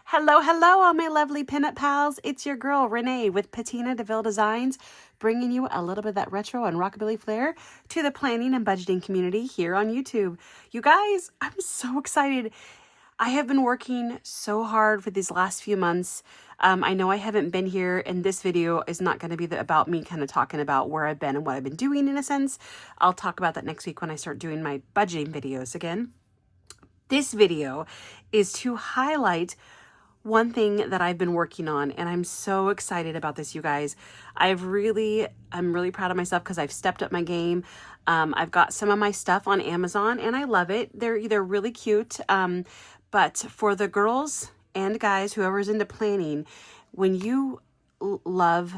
Hello, hello, all my lovely pinup pals. It's your girl, Renee, with Patina DeVille Designs, bringing you a little bit of that retro and rockabilly flair to the planning and budgeting community here on YouTube. You guys, I'm so excited. I have been working so hard for these last few months. I know I haven't been here, and this video is not going to be about me kind of talking about where I've been and what I've been doing in a sense. I'll talk about that next week when I start doing my budgeting videos again. This video is to highlight one thing that I've been working on, and I'm so excited about this, you guys. I'm really proud of myself because I've stepped up my game. I've got some of my stuff on Amazon and I love it. They're really cute. But for the girls and guys, whoever's into planning, when you love,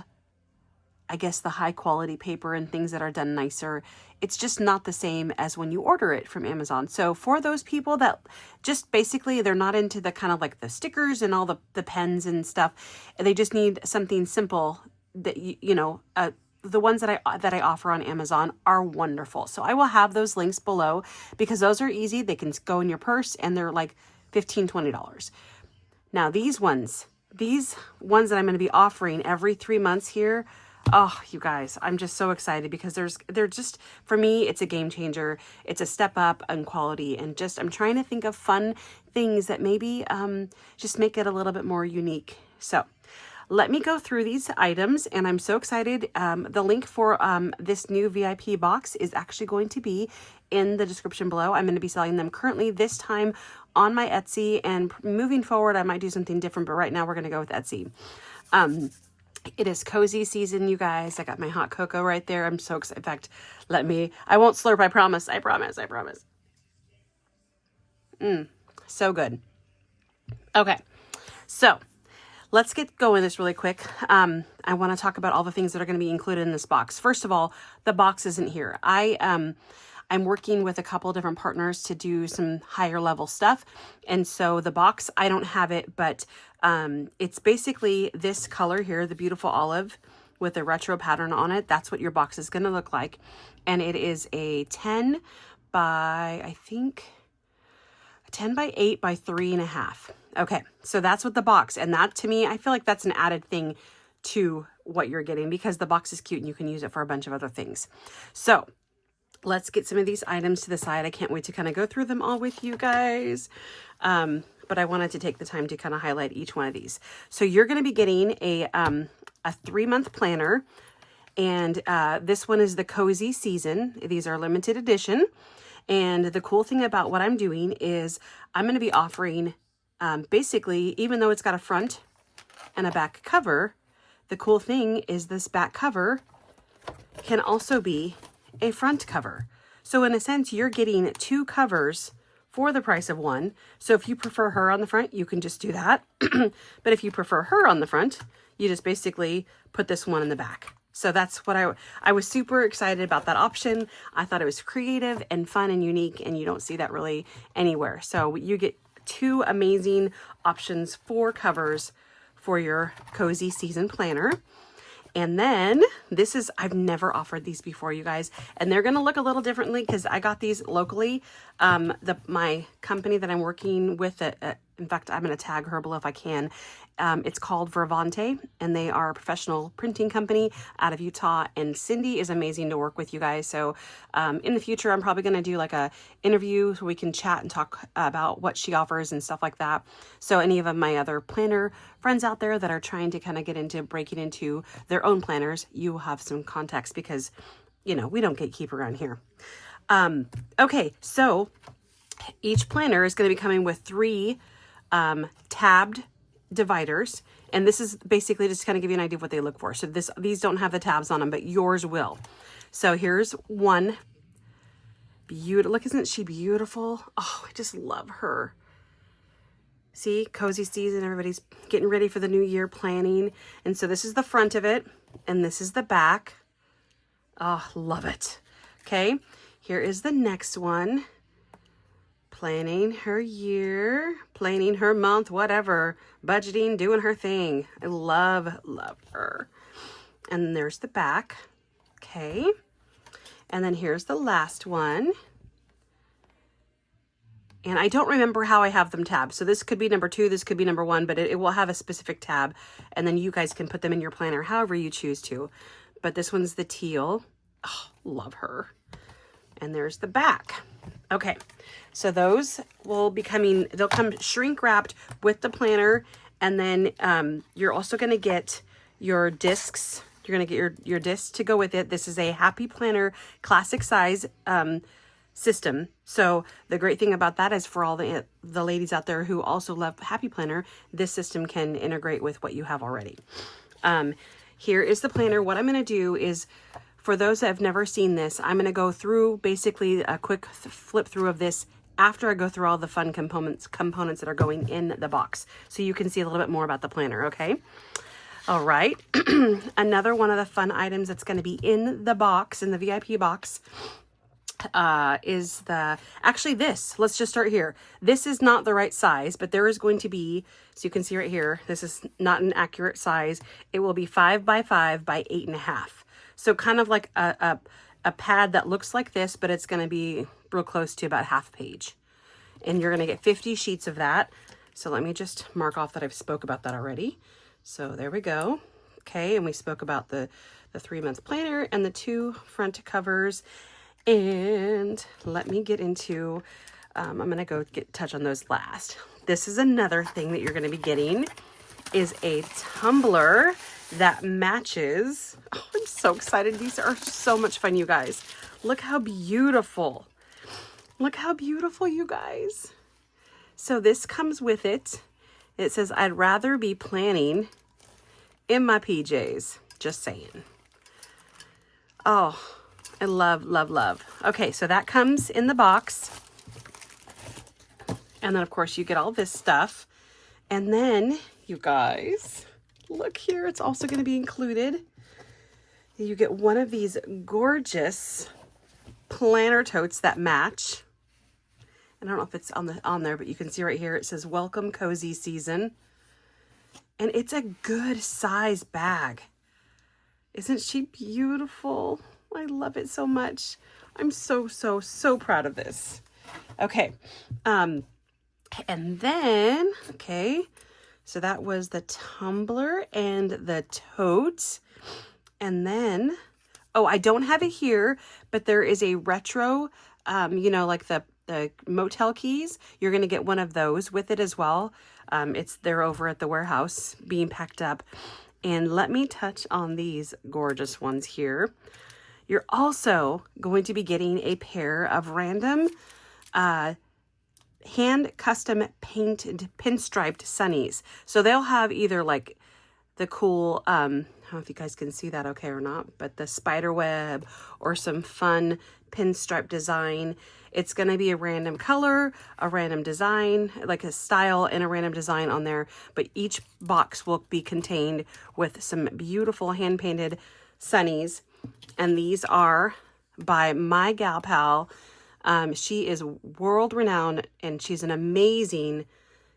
I guess, the high quality paper and things that are done nicer, it's just not the same as when you order it from Amazon. So for those people that just basically, they're not into the kind of like the stickers and all the pens and stuff, they just need something simple that, the ones that I offer on Amazon are wonderful. So I will have those links below because those are easy. They can go in your purse and they're like $15, $20. Now these ones that I'm going to be offering every 3 months here, oh, you guys, I'm just so excited because they're just, for me, it's a game changer. It's a step up in quality, and just, I'm trying to think of fun things that maybe just make it a little bit more unique. So let me go through these items, and I'm so excited. The link for this new VIP box is actually going to be in the description below. I'm going to be selling them currently this time on my Etsy, and moving forward, I might do something different, but right now we're going to go with Etsy. It is cozy season, you guys. I got my hot cocoa right there. I'm so excited. In fact, I won't slurp, I promise. I promise. So good. Okay, so let's get going this really quick. I want to talk about all the things that are going to be included in this box. First of all, the box isn't here. I'm working with a couple different partners to do some higher level stuff. And so the box, I don't have it, but it's basically this color here, the beautiful olive with a retro pattern on it. That's what your box is going to look like. And it is a 10 by 8 by 3.5. Okay, so that's what the box, and that to me, I feel like that's an added thing to what you're getting because the box is cute and you can use it for a bunch of other things. So let's get some of these items to the side. I can't wait to kind of go through them all with you guys. But I wanted to take the time to kind of highlight each one of these. So you're going to be getting a 3-month planner, and this one is the Cozy Season. These are limited edition. And the cool thing about what I'm doing is I'm going to be offering, basically, even though it's got a front and a back cover, the cool thing is this back cover can also be a front cover. So in a sense, you're getting 2 covers for the price of one. So if you prefer her on the front, you can just do that. But if you prefer her on the front, you just basically put this one in the back. So that's what I was super excited about that option. I thought it was creative and fun and unique, and you don't see that really anywhere. So you get 2 amazing options for covers for your Cozy Season planner. And then I've never offered these before, you guys, and they're going to look a little differently because I got these locally. My company that I'm working with, in fact, I'm going to tag her below if I can. It's called Vervante, and they are a professional printing company out of Utah, and Cindy is amazing to work with, you guys. So in the future, I'm probably going to do like a interview so we can chat and talk about what she offers and stuff like that. So any of my other planner friends out there that are trying to kind of get into breaking into their own planners, you will have some context because, we don't gatekeep around here. Okay, so each planner is going to be coming with 3 tabbed dividers, and this is basically just kind of give you an idea of what they look for. So these don't have the tabs on them, but yours will. So here's one. Beautiful. Look, isn't she beautiful? Oh, I just love her. See, cozy season, everybody's getting ready for the new year, planning. And so this is the front of it, and this is the back. Oh, love it. Okay, here is the next one. Planning her year, planning her month, whatever, budgeting, doing her thing. I love her. And then there's the back. Okay. And then here's the last one. And I don't remember how I have them tabbed. So this could be number 2, this could be number 1, but it will have a specific tab. And then you guys can put them in your planner however you choose to. But this one's the teal. Oh, love her. And there's the back. Okay, so those will be coming, they'll come shrink wrapped with the planner. And then you're also going to get your discs. You're going to get your discs to go with it. This is a Happy Planner classic size system. So the great thing about that is for all the ladies out there who also love Happy Planner, this system can integrate with what you have already. Here is the planner. What I'm going to do is, for those that have never seen this, I'm going to go through basically a quick flip through of this after I go through all the fun components that are going in the box, so you can see a little bit more about the planner. Okay. All right. Another one of the fun items that's going to be in the box, in the VIP box, is this. Let's just start here. This is not the right size, but there is going to be, so you can see right here, this is not an accurate size. It will be 5 by 5 by 8.5. So kind of like a pad that looks like this, but it's going to be real close to about half page. And you're going to get 50 sheets of that. So let me just mark off that I've spoke about that already. So there we go. Okay, and we spoke about the 3-month planner and the 2 front covers. And let me get into, I'm going to go touch on those last. This is another thing that you're going to be getting, is a tumbler that matches. Oh, I'm so excited. These are so much fun, you guys. Look how beautiful. Look how beautiful, you guys. So this comes with it. It says, I'd rather be planning in my PJs. Just saying. Oh, I love, love, love. Okay, so that comes in the box. And then, of course, you get all this stuff. And then, you guys, look here. It's also going to be included. You get one of these gorgeous planner totes that match. I don't know if it's on there, but you can see right here, it says, Welcome Cozy Season. And it's a good size bag. Isn't she beautiful? I love it so much. I'm so, so, so proud of this. Okay. And then, okay, so that was the tumbler and the tote. And then, oh, I don't have it here, but there is a retro, you know, like the motel keys. You're going to get one of those with it as well. They're over at the warehouse being packed up. And let me touch on these gorgeous ones here. You're also going to be getting a pair of random hand custom painted pinstriped sunnies. So they'll have either like the cool, I don't know if you guys can see that okay or not, but the spider web or some fun pinstripe design. It's going to be a random color, a random design, like a style and a random design on there. But each box will be contained with some beautiful hand painted sunnies. And these are by my gal pal. She is world renowned and she's an amazing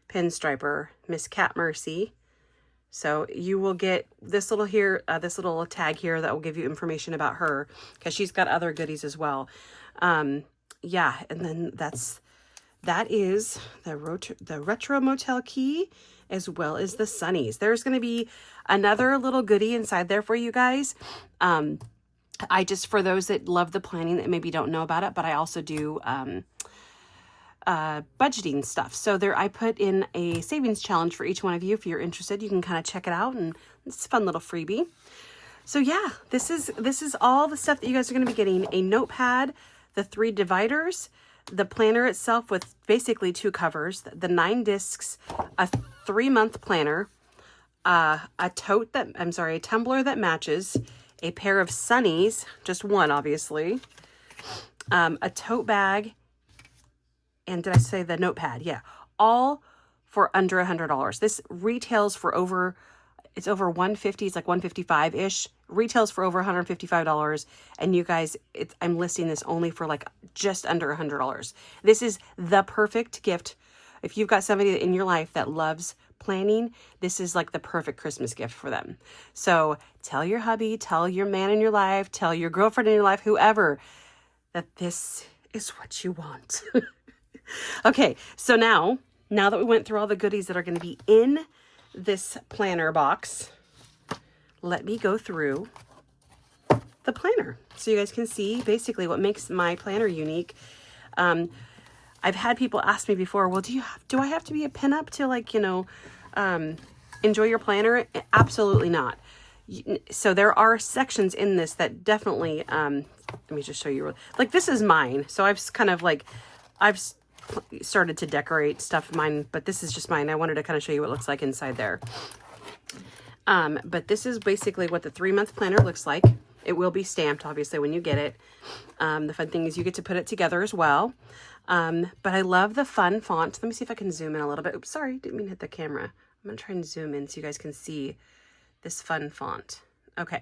pinstriper, Miss Cat Mercy. So you will get this little here, this little tag here that will give you information about her, because she's got other goodies as well. Yeah, and then that is the retro motel key, as well as the sunnies. There's going to be another little goodie inside there for you guys. I just, for those that love the planning that maybe don't know about it, but I also do budgeting stuff. So there, I put in a savings challenge for each one of you. If you're interested, you can kind of check it out, and it's a fun little freebie. So yeah, this is all the stuff that you guys are going to be getting: a notepad, the 3 dividers, the planner itself with basically 2 covers, the 9 discs, a 3-month planner, a tumbler that matches, a pair of sunnies, just one obviously, a tote bag, and did I say the notepad? Yeah, all for under $100. This retails for over, it's over $150, it's like $155-ish. Retails for over $155, and you guys, I'm listing this only for like just under $100. This is the perfect gift. If you've got somebody in your life that loves planning, this is like the perfect Christmas gift for them. So tell your hubby, tell your man in your life, tell your girlfriend in your life, whoever, that this is what you want. Okay, so now that we went through all the goodies that are going to be in this planner box, let me go through the planner so you guys can see basically what makes my planner unique. I've had people ask me before, well, do I have to be a pinup to, like, you know, enjoy your planner? Absolutely not. So there are sections in this that definitely, let me just show you, like, this is mine. So I've kind of like, I've started to decorate stuff mine, but this is just mine. I wanted to kind of show you what it looks like inside there. But this is basically what the 3-month planner looks like. It will be stamped, obviously, when you get it. The fun thing is you get to put it together as well. But I love the fun font. Let me see if I can zoom in a little bit. Oops, sorry, didn't mean to hit the camera. I'm going to try and zoom in so you guys can see this fun font. Okay,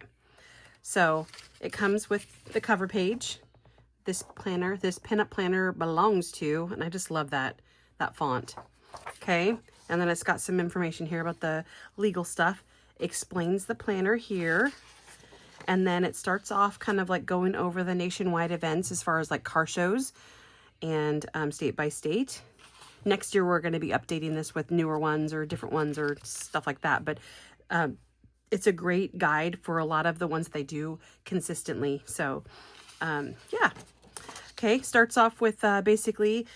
so it comes with the cover page. This planner, this pinup planner belongs to, and I just love that font. Okay, and then it's got some information here about the legal stuff. Explains the planner here. And then it starts off kind of like going over the nationwide events as far as like car shows and state by state. Next year, we're going to be updating this with newer ones or different ones or stuff like that. But it's a great guide for a lot of the ones that they do consistently. So, yeah. Okay, starts off with basically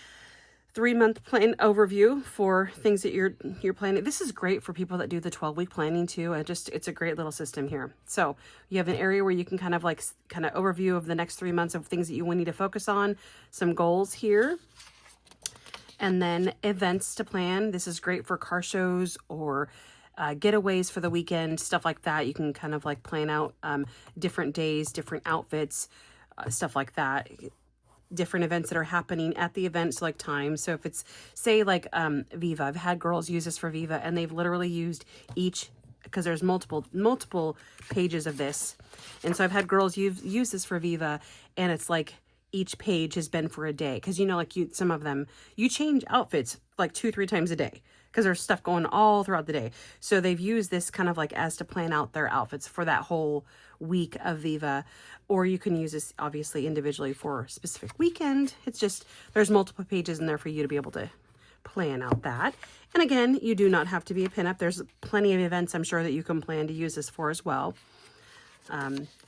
3-month plan overview for things that you're planning. This is great for people that do the 12-week planning too. It's a great little system here. So you have an area where you can kind of overview of the next 3 months of things that you will need to focus on, some goals here, and then events to plan. This is great for car shows or getaways for the weekend, stuff like that. You can kind of like plan out different days, different outfits, stuff like that. Different events that are happening at the events, like times. So if it's, say, like Viva, I've had girls use this for Viva, and they've literally used each, because there's multiple pages of this. And so I've had girls use this for Viva, and it's like each page has been for a day. Because, you know, like some of them, you change outfits like 2-3 times a day, because there's stuff going all throughout the day. So they've used this kind of like as to plan out their outfits for that whole week of Viva. Or you can use this obviously individually for a specific weekend. It's just, there's multiple pages in there for you to be able to plan out that. And again, you do not have to be a pinup. There's plenty of events I'm sure that you can plan to use this for as well.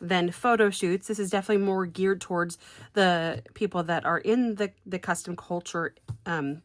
Then photo shoots. This is definitely more geared towards the people that are in the custom culture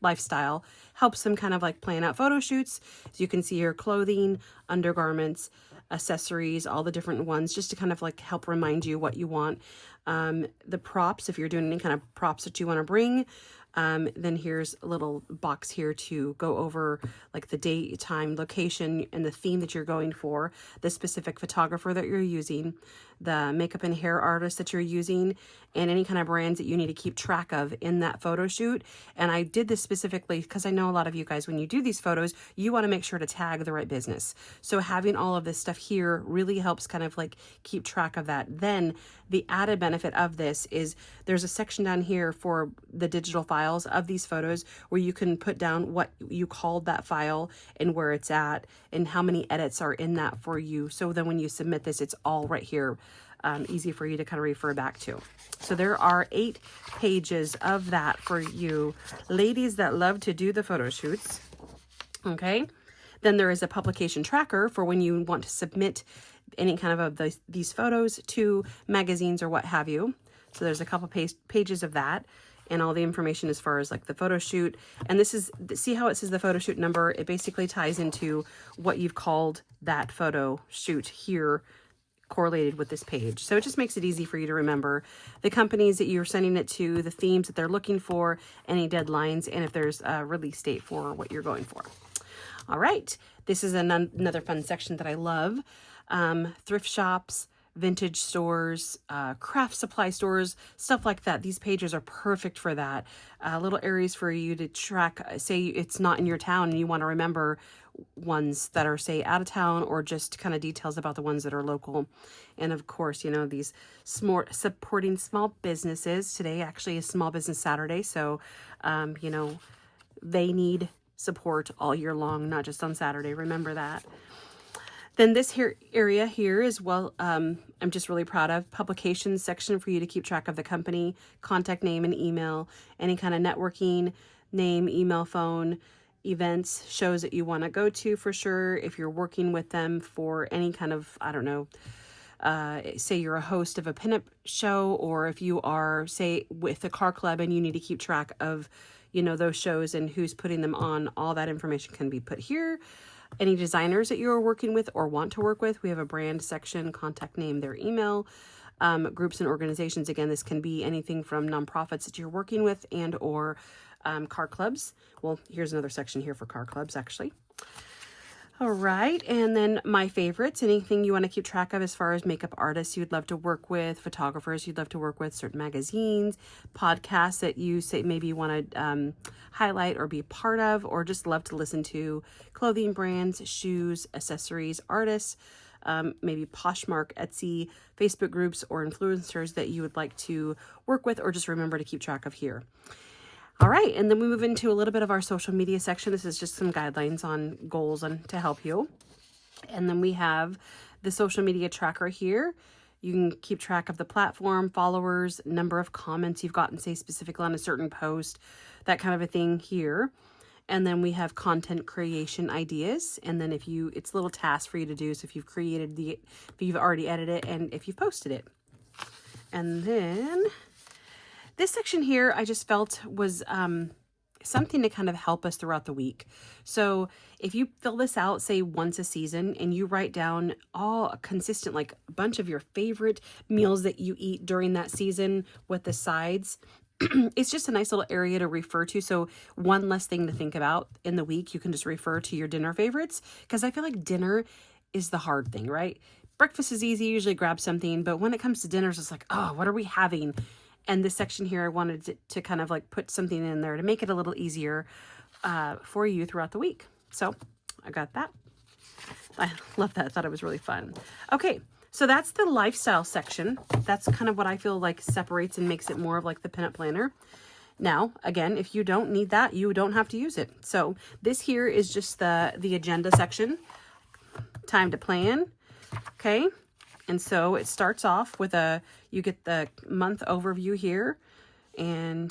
lifestyle. Helps them kind of like plan out photo shoots. So you can see here clothing, undergarments, accessories, all the different ones, just to kind of like help remind you what you want. The props, if you're doing any kind of props that you want to bring. Then here's a little box here to go over like the date, time, location, and the theme that you're going for, the specific photographer that you're using, the makeup and hair artist that you're using, and any kind of brands that you need to keep track of in that photo shoot. And I did this specifically because I know a lot of you guys, when you do these photos, you want to make sure to tag the right business. So having all of this stuff here really helps kind of like keep track of that. Then the added benefit of this is there's a section down here for the digital files of these photos where you can put down what you called that file and where it's at and how many edits are in that for you. So then when you submit this, it's all right here, easy for you to kind of refer back to. So there are 8 pages of that for you ladies that love to do the photo shoots. Okay. Then there is a publication tracker for when you want to submit any kind of these photos to magazines or what have you. So there's a couple pages of that and all the information as far as like the photo shoot. And this is, see how it says the photo shoot number? It basically ties into what you've called that photo shoot here, correlated with this page. So it just makes it easy for you to remember the companies that you're sending it to, the themes that they're looking for, any deadlines, and if there's a release date for what you're going for. All right, this is another fun section that I love. Thrift shops, vintage stores, craft supply stores, stuff like that. These pages are perfect for that. Little areas for you to track, say it's not in your town and you want to remember ones that are, say, out of town, or just kind of details about the ones that are local. And of course, you know, these supporting small businesses. Today actually is Small Business Saturday, so you know, they need support all year long, not just on Saturday. Remember that. Then this here area here is, well, I'm just really proud of publications section for you to keep track of the company, contact name and email, any kind of networking, name, email, phone, events, shows that you want to go to for sure. If you're working with them for any kind of, I don't know, say you're a host of a pinup show, or if you are, say, with a car club and you need to keep track of, you know, those shows and who's putting them on, all that information can be put here. Any designers that you're working with or want to work with, we have a brand section, contact name, their email. Groups and organizations, again, this can be anything from nonprofits that you're working with and or car clubs. Well, here's another section here for car clubs, actually. All right, and then my favorites, anything you want to keep track of as far as makeup artists you'd love to work with, photographers you'd love to work with, certain magazines, podcasts that you say maybe you want to highlight or be part of, or just love to listen to, clothing brands, shoes, accessories, artists, maybe Poshmark, Etsy, Facebook groups, or influencers that you would like to work with or just remember to keep track of here. All right, and then we move into a little bit of our social media section. This is just some guidelines on goals and to help you. And then we have the social media tracker here. You can keep track of the platform, followers, number of comments you've gotten, say, specifically on a certain post, that kind of a thing here. And then we have content creation ideas. And then it's little tasks for you to do. So if you've already edited it and if you've posted it. And then this section here, I just felt was something to kind of help us throughout the week. So if you fill this out, say once a season, and you write down all consistent, like a bunch of your favorite meals that you eat during that season with the sides, it's just a nice little area to refer to. So one less thing to think about in the week, you can just refer to your dinner favorites, because I feel like dinner is the hard thing, right? Breakfast is easy, usually grab something, but when it comes to dinners, it's like, oh, what are we having? And this section here, I wanted to kind of like put something in there to make it a little easier for you throughout the week. So I got that. I love that. I thought it was really fun. Okay, so that's the lifestyle section. That's kind of what I feel like separates and makes it more of like the pinup planner. Now, again, if you don't need that, you don't have to use it. So this here is just the agenda section. Time to plan. Okay. And so it starts off with you get the month overview here. And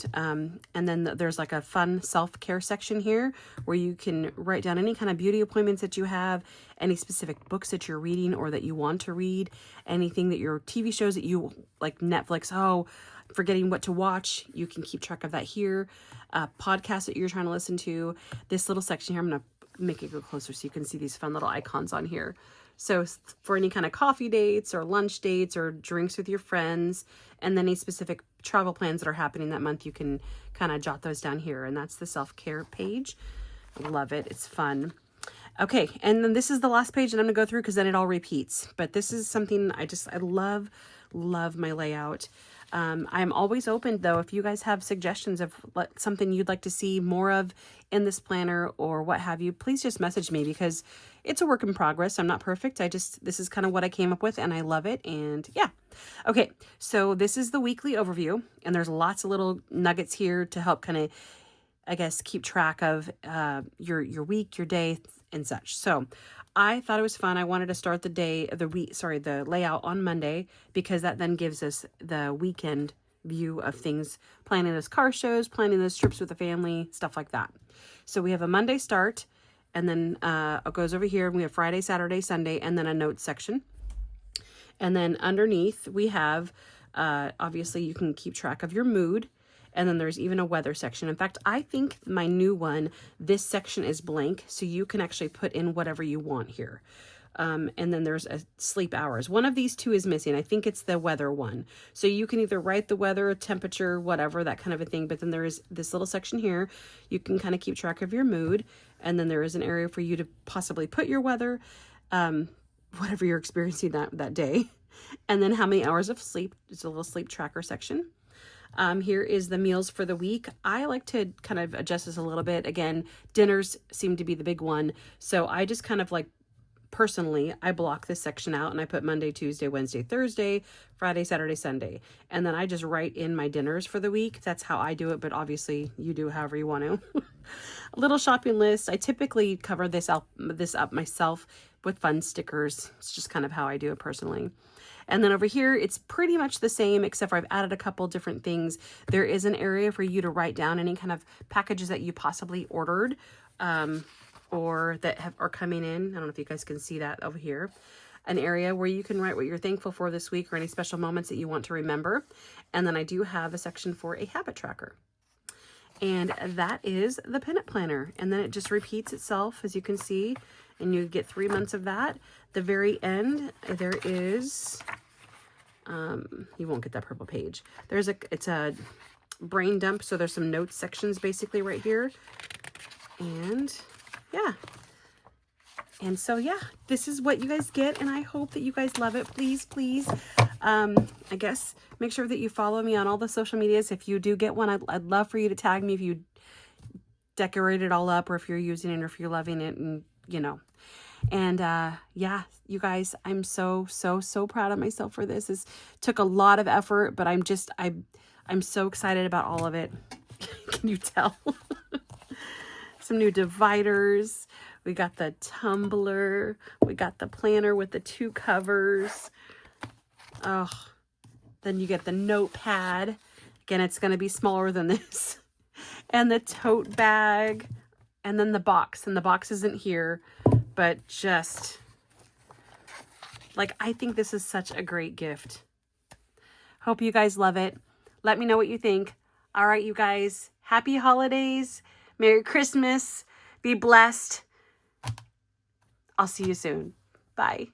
then there's like a fun self-care section here where you can write down any kind of beauty appointments that you have, any specific books that you're reading or that you want to read, anything that your TV shows that you like, Netflix, forgetting what to watch, you can keep track of that here. Podcasts that you're trying to listen to. This little section here, I'm going to make it go closer so you can see these fun little icons on here. So for any kind of coffee dates or lunch dates or drinks with your friends, and then any specific travel plans that are happening that month, you can kind of jot those down here. And that's the self-care page. Love it. It's fun. Okay. And then this is the last page that I'm going to go through because then it all repeats. But this is something I love my layout. I'm always open, though, if you guys have suggestions of something you'd like to see more of in this planner or what have you, please just message me because it's a work in progress. I'm not perfect. This is kind of what I came up with and I love it. And yeah. Okay. So this is the weekly overview and there's lots of little nuggets here to help kind of, I guess, keep track of your week, your day and such. So I thought it was fun. I wanted to start the layout on Monday because that then gives us the weekend view of things, planning those car shows, planning those trips with the family, stuff like that. So we have a Monday start and then it goes over here and we have Friday, Saturday, Sunday, and then a notes section. And then underneath we have, obviously you can keep track of your mood. And then there's even a weather section. In fact, I think my new one, this section is blank. So you can actually put in whatever you want here. And then there's a sleep hours. One of these two is missing. I think it's the weather one. So you can either write the weather, temperature, whatever, that kind of a thing. But then there is this little section here. You can kind of keep track of your mood. And then there is an area for you to possibly put your weather, whatever you're experiencing that day. And then how many hours of sleep. It's a little sleep tracker section. Here is the meals for the week. I like to kind of adjust this a little bit. Again, dinners seem to be the big one. So I just kind of like personally, I block this section out and I put Monday, Tuesday, Wednesday, Thursday, Friday, Saturday, Sunday. And then I just write in my dinners for the week. That's how I do it, but obviously you do however you want to. A little shopping list. I typically cover this up myself with fun stickers. It's just kind of how I do it personally. And then over here, it's pretty much the same, except for I've added a couple different things. There is an area for you to write down any kind of packages that you possibly ordered or that are coming in. I don't know if you guys can see that over here. An area where you can write what you're thankful for this week or any special moments that you want to remember. And then I do have a section for a habit tracker. And that is the Pinup Planner. And then it just repeats itself, as you can see. And you get 3 months of that. The very end, there is, you won't get that purple page. It's a brain dump. So there's some notes sections basically right here. And yeah. And so, yeah, this is what you guys get. And I hope that you guys love it. Please, please. I guess make sure that you follow me on all the social medias. If you do get one, I'd love for you to tag me if you decorate it all up or if you're using it or if you're loving it and, you know. And yeah, you guys, I'm so proud of myself for this. This took a lot of effort, but I'm so excited about all of it. Can you tell? Some new dividers. We got the tumbler. We got the planner with the 2 covers. Oh, then you get the Notepad. Again, it's going to be smaller than this. And the tote bag. And then the box. And the box isn't here. But just, like, I think this is such a great gift. Hope you guys love it. Let me know what you think. All right, you guys. Happy holidays. Merry Christmas. Be blessed. I'll see you soon. Bye.